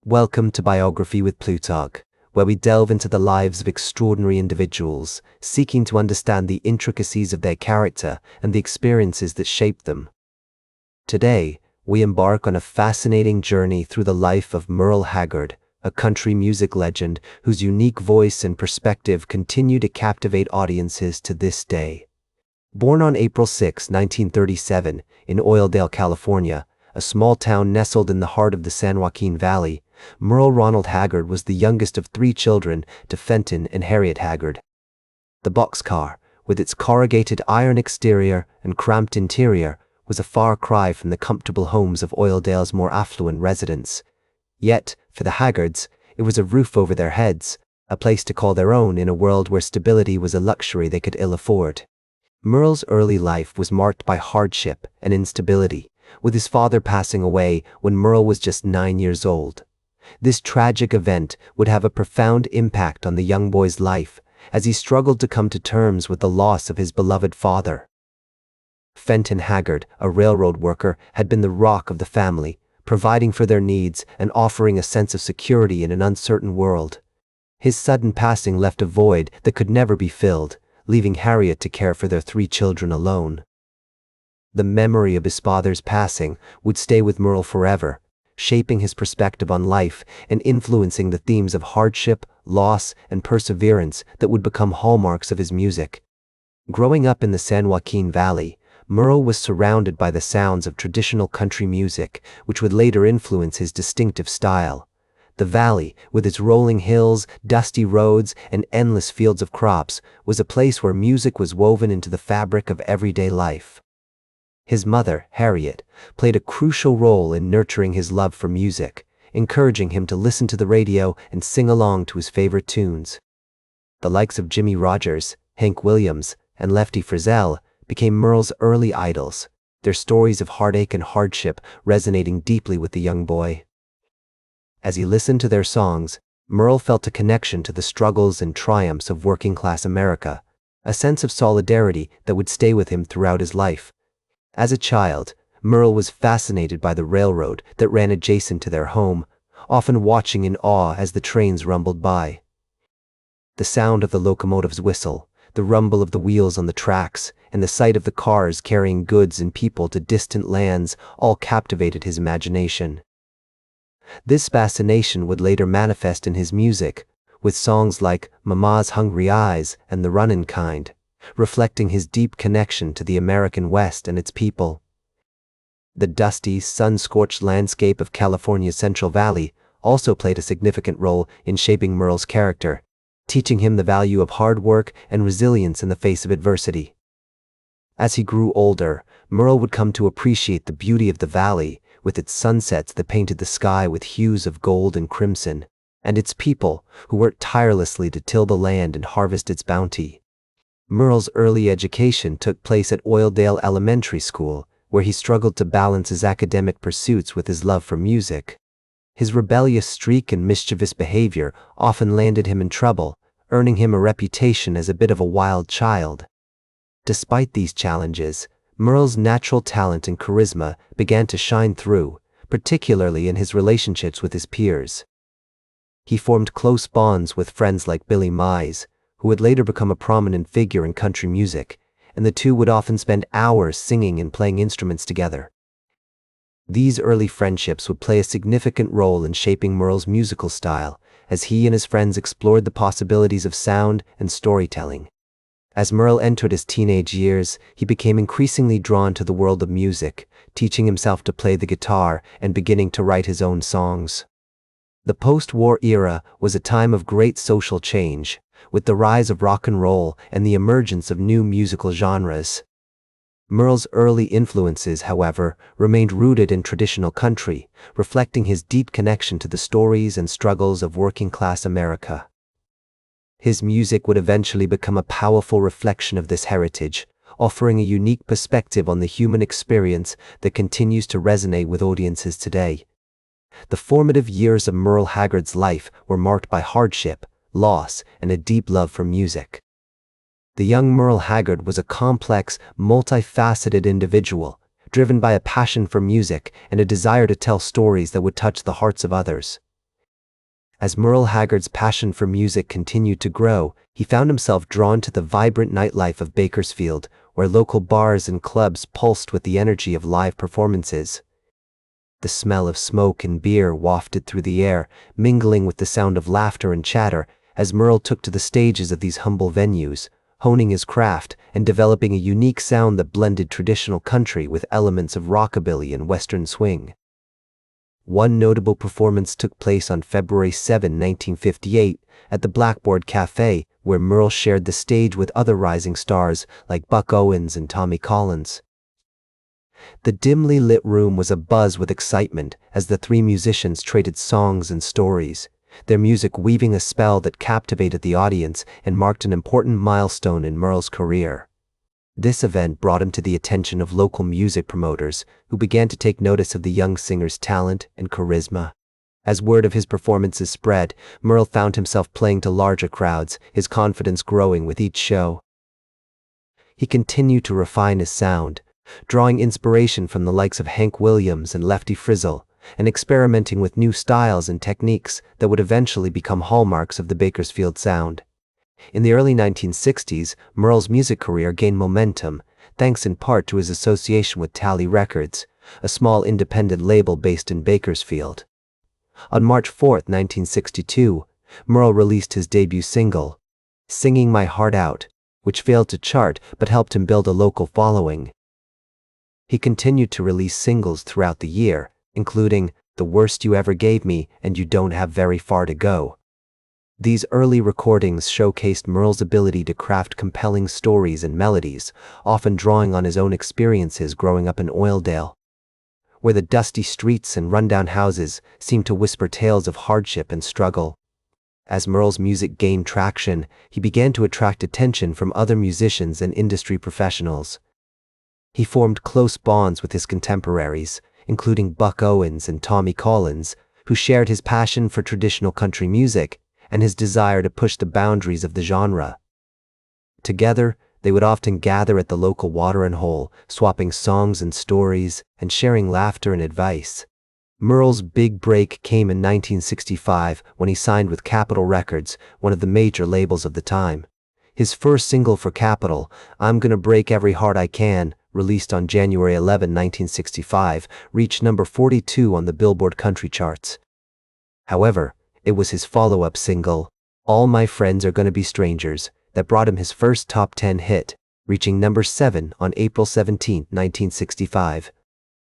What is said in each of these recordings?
Welcome to Biography with Plutarch, where we delve into the lives of extraordinary individuals, seeking to understand the intricacies of their character and the experiences that shaped them. Today, we embark on a fascinating journey through the life of Merle Haggard, a country music legend whose unique voice and perspective continue to captivate audiences to this day. Born on April 6, 1937, in Oildale, California, a small town nestled in the heart of the San Joaquin Valley, Merle Ronald Haggard was the youngest of three children to Fenton and Harriet Haggard. The boxcar, with its corrugated iron exterior and cramped interior, was a far cry from the comfortable homes of Oildale's more affluent residents. Yet, for the Haggards, it was a roof over their heads, a place to call their own in a world where stability was a luxury they could ill afford. Merle's early life was marked by hardship and instability, with his father passing away when Merle was just 9 years old. This tragic event would have a profound impact on the young boy's life as he struggled to come to terms with the loss of his beloved father. Fenton Haggard, a railroad worker, had been the rock of the family, providing for their needs and offering a sense of security in an uncertain world. His sudden passing left a void that could never be filled, leaving Harriet to care for their three children alone. The memory of his father's passing would stay with Merle forever, shaping his perspective on life and influencing the themes of hardship, loss, and perseverance that would become hallmarks of his music. Growing up in the San Joaquin Valley, Merle was surrounded by the sounds of traditional country music, which would later influence his distinctive style. The valley, with its rolling hills, dusty roads, and endless fields of crops, was a place where music was woven into the fabric of everyday life. His mother, Harriet, played a crucial role in nurturing his love for music, encouraging him to listen to the radio and sing along to his favorite tunes. The likes of Jimmie Rodgers, Hank Williams, and Lefty Frizzell became Merle's early idols, their stories of heartache and hardship resonating deeply with the young boy. As he listened to their songs, Merle felt a connection to the struggles and triumphs of working-class America, a sense of solidarity that would stay with him throughout his life. As a child, Merle was fascinated by the railroad that ran adjacent to their home, often watching in awe as the trains rumbled by. The sound of the locomotive's whistle, the rumble of the wheels on the tracks, and the sight of the cars carrying goods and people to distant lands all captivated his imagination. This fascination would later manifest in his music, with songs like Mama's Hungry Eyes and The Runnin' Kind, reflecting his deep connection to the American West and its people. The dusty, sun-scorched landscape of California's Central Valley also played a significant role in shaping Merle's character, teaching him the value of hard work and resilience in the face of adversity. As he grew older, Merle would come to appreciate the beauty of the valley, with its sunsets that painted the sky with hues of gold and crimson, and its people who worked tirelessly to till the land and harvest its bounty. Merle's early education took place at Oildale Elementary School, where he struggled to balance his academic pursuits with his love for music. His rebellious streak and mischievous behavior often landed him in trouble, earning him a reputation as a bit of a wild child. Despite these challenges, Merle's natural talent and charisma began to shine through, particularly in his relationships with his peers. He formed close bonds with friends like Billy Mize, who would later become a prominent figure in country music, and the two would often spend hours singing and playing instruments together. These early friendships would play a significant role in shaping Merle's musical style, as he and his friends explored the possibilities of sound and storytelling. As Merle entered his teenage years, he became increasingly drawn to the world of music, teaching himself to play the guitar and beginning to write his own songs. The post-war era was a time of great social change, with the rise of rock and roll and the emergence of new musical genres. Merle's early influences, however, remained rooted in traditional country, reflecting his deep connection to the stories and struggles of working-class America. His music would eventually become a powerful reflection of this heritage, offering a unique perspective on the human experience that continues to resonate with audiences today. The formative years of Merle Haggard's life were marked by hardship, loss, and a deep love for music. The young Merle Haggard was a complex, multifaceted individual, driven by a passion for music and a desire to tell stories that would touch the hearts of others. As Merle Haggard's passion for music continued to grow, he found himself drawn to the vibrant nightlife of Bakersfield, where local bars and clubs pulsed with the energy of live performances. The smell of smoke and beer wafted through the air, mingling with the sound of laughter and chatter, as Merle took to the stages of these humble venues, honing his craft and developing a unique sound that blended traditional country with elements of rockabilly and western swing. One notable performance took place on February 7, 1958, at the Blackboard Cafe, where Merle shared the stage with other rising stars like Buck Owens and Tommy Collins. The dimly lit room was abuzz with excitement as the three musicians traded songs and stories, their music weaving a spell that captivated the audience and marked an important milestone in Merle's career. This event brought him to the attention of local music promoters, who began to take notice of the young singer's talent and charisma. As word of his performances spread, Merle found himself playing to larger crowds, his confidence growing with each show. He continued to refine his sound, drawing inspiration from the likes of Hank Williams and Lefty Frizzle, and experimenting with new styles and techniques that would eventually become hallmarks of the Bakersfield sound. In the early 1960s, Merle's music career gained momentum, thanks in part to his association with Tally Records, a small independent label based in Bakersfield. On March 4, 1962, Merle released his debut single, "Singing My Heart Out," which failed to chart but helped him build a local following. He continued to release singles throughout the year, including "The Worst You Ever Gave Me" and "You Don't Have Very Far to Go." These early recordings showcased Merle's ability to craft compelling stories and melodies, often drawing on his own experiences growing up in Oildale, where the dusty streets and rundown houses seemed to whisper tales of hardship and struggle. As Merle's music gained traction, he began to attract attention from other musicians and industry professionals. He formed close bonds with his contemporaries, including Buck Owens and Tommy Collins, who shared his passion for traditional country music and his desire to push the boundaries of the genre. Together, they would often gather at the local Water and Hole, swapping songs and stories and sharing laughter and advice. Merle's big break came in 1965 when he signed with Capitol Records, one of the major labels of the time. His first single for Capitol, "I'm Gonna Break Every Heart I Can," released on January 11, 1965, reached number 42 on the Billboard country charts. However, it was his follow-up single, "All My Friends Are Gonna Be Strangers," that brought him his first top 10 hit, reaching number 7 on April 17, 1965.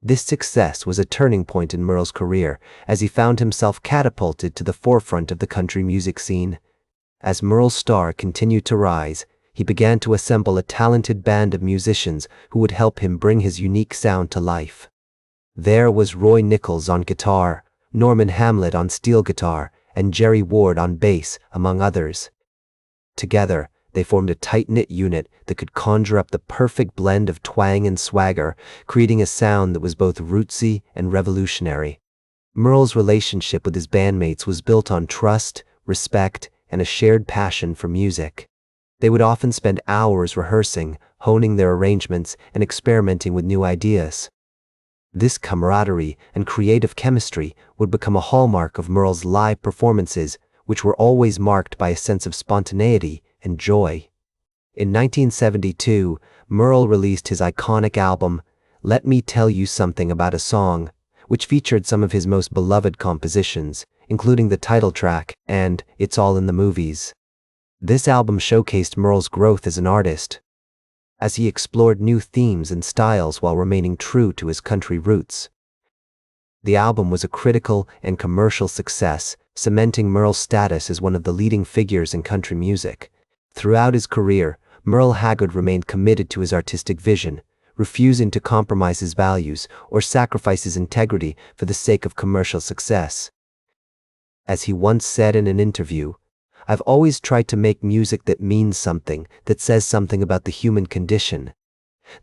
This success was a turning point in Merle's career, as he found himself catapulted to the forefront of the country music scene. As Merle's star continued to rise, he began to assemble a talented band of musicians who would help him bring his unique sound to life. There was Roy Nichols on guitar, Norman Hamlet on steel guitar, and Jerry Ward on bass, among others. Together, they formed a tight-knit unit that could conjure up the perfect blend of twang and swagger, creating a sound that was both rootsy and revolutionary. Merle's relationship with his bandmates was built on trust, respect, and a shared passion for music. They would often spend hours rehearsing, honing their arrangements, and experimenting with new ideas. This camaraderie and creative chemistry would become a hallmark of Merle's live performances, which were always marked by a sense of spontaneity and joy. In 1972, Merle released his iconic album, "Let Me Tell You Something About a Song," which featured some of his most beloved compositions, including the title track and "It's All in the Movies." This album showcased Merle's growth as an artist, as he explored new themes and styles while remaining true to his country roots. The album was a critical and commercial success, cementing Merle's status as one of the leading figures in country music. Throughout his career, Merle Haggard remained committed to his artistic vision, refusing to compromise his values or sacrifice his integrity for the sake of commercial success. As he once said in an interview, "I've always tried to make music that means something, that says something about the human condition."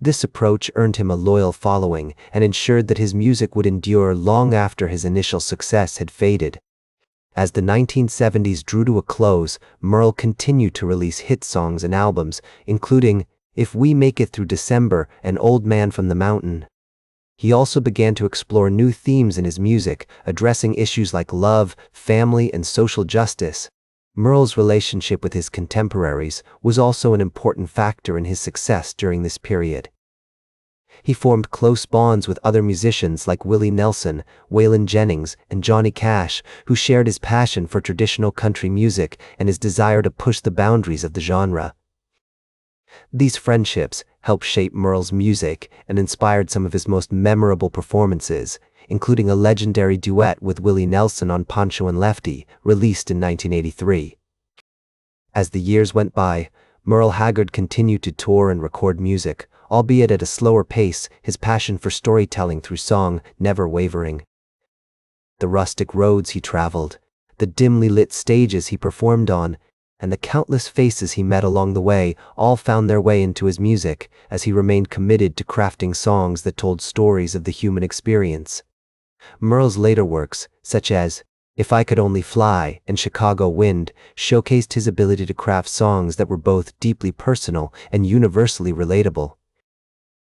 This approach earned him a loyal following and ensured that his music would endure long after his initial success had faded. As the 1970s drew to a close, Merle continued to release hit songs and albums, including "If We Make It Through December" and "Old Man from the Mountain." He also began to explore new themes in his music, addressing issues like love, family, and social justice. Merle's relationship with his contemporaries was also an important factor in his success during this period. He formed close bonds with other musicians like Willie Nelson, Waylon Jennings, and Johnny Cash, who shared his passion for traditional country music and his desire to push the boundaries of the genre. These friendships helped shape Merle's music and inspired some of his most memorable performances, including a legendary duet with Willie Nelson on Pancho and Lefty, released in 1983. As the years went by, Merle Haggard continued to tour and record music, albeit at a slower pace, his passion for storytelling through song never wavering. The rustic roads he traveled, the dimly lit stages he performed on, and the countless faces he met along the way all found their way into his music as he remained committed to crafting songs that told stories of the human experience. Merle's later works, such as If I Could Only Fly and Chicago Wind, showcased his ability to craft songs that were both deeply personal and universally relatable.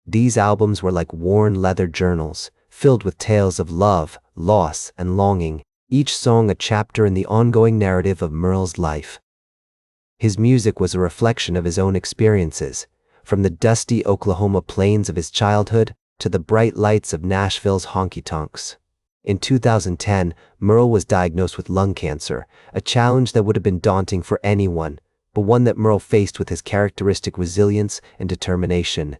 These albums were like worn leather journals, filled with tales of love, loss, and longing, each song a chapter in the ongoing narrative of Merle's life. His music was a reflection of his own experiences, from the dusty Oklahoma plains of his childhood to the bright lights of Nashville's honky-tonks. In 2010, Merle was diagnosed with lung cancer, a challenge that would have been daunting for anyone, but one that Merle faced with his characteristic resilience and determination.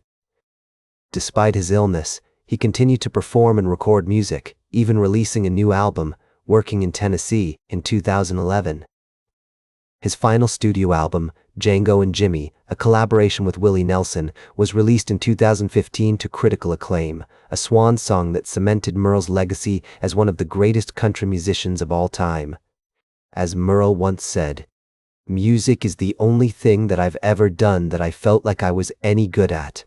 Despite his illness, he continued to perform and record music, even releasing a new album, Working in Tennessee, in 2011. His final studio album, Django and Jimmy, a collaboration with Willie Nelson, was released in 2015 to critical acclaim, a swan song that cemented Merle's legacy as one of the greatest country musicians of all time. As Merle once said, "Music is the only thing that I've ever done that I felt like I was any good at."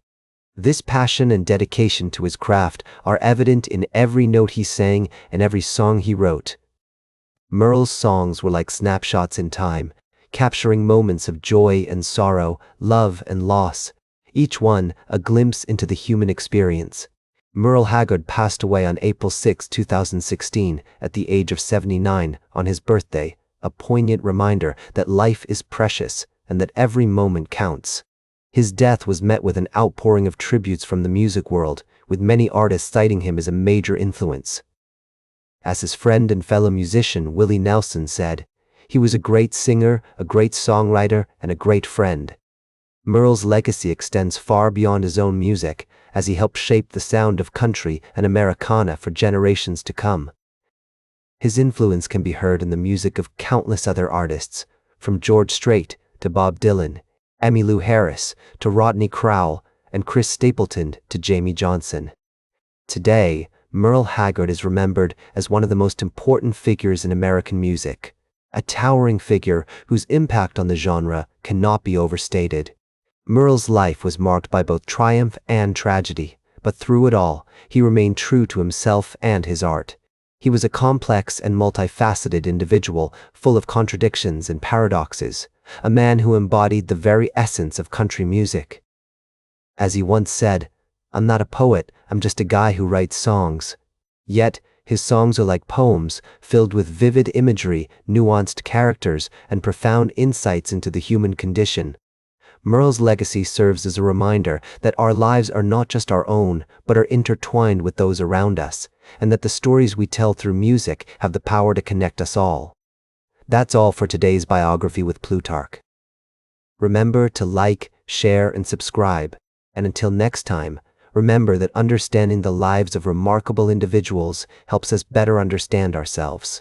This passion and dedication to his craft are evident in every note he sang and every song he wrote. Merle's songs were like snapshots in time, capturing moments of joy and sorrow, love and loss, each one a glimpse into the human experience. Merle Haggard passed away on April 6, 2016, at the age of 79, on his birthday, a poignant reminder that life is precious and that every moment counts. His death was met with an outpouring of tributes from the music world, with many artists citing him as a major influence. As his friend and fellow musician Willie Nelson said, "He was a great singer, a great songwriter, and a great friend." Merle's legacy extends far beyond his own music, as he helped shape the sound of country and Americana for generations to come. His influence can be heard in the music of countless other artists, from George Strait to Bob Dylan, Emmylou Harris to Rodney Crowell, and Chris Stapleton to Jamie Johnson. Today, Merle Haggard is remembered as one of the most important figures in American music, a towering figure whose impact on the genre cannot be overstated. Merle's life was marked by both triumph and tragedy, but through it all, he remained true to himself and his art. He was a complex and multifaceted individual, full of contradictions and paradoxes, a man who embodied the very essence of country music. As he once said, "I'm not a poet, I'm just a guy who writes songs." Yet, his songs are like poems, filled with vivid imagery, nuanced characters, and profound insights into the human condition. Merle's legacy serves as a reminder that our lives are not just our own, but are intertwined with those around us, and that the stories we tell through music have the power to connect us all. That's all for today's Biography with Plutarch. Remember to like, share, and subscribe. And until next time, remember that understanding the lives of remarkable individuals helps us better understand ourselves.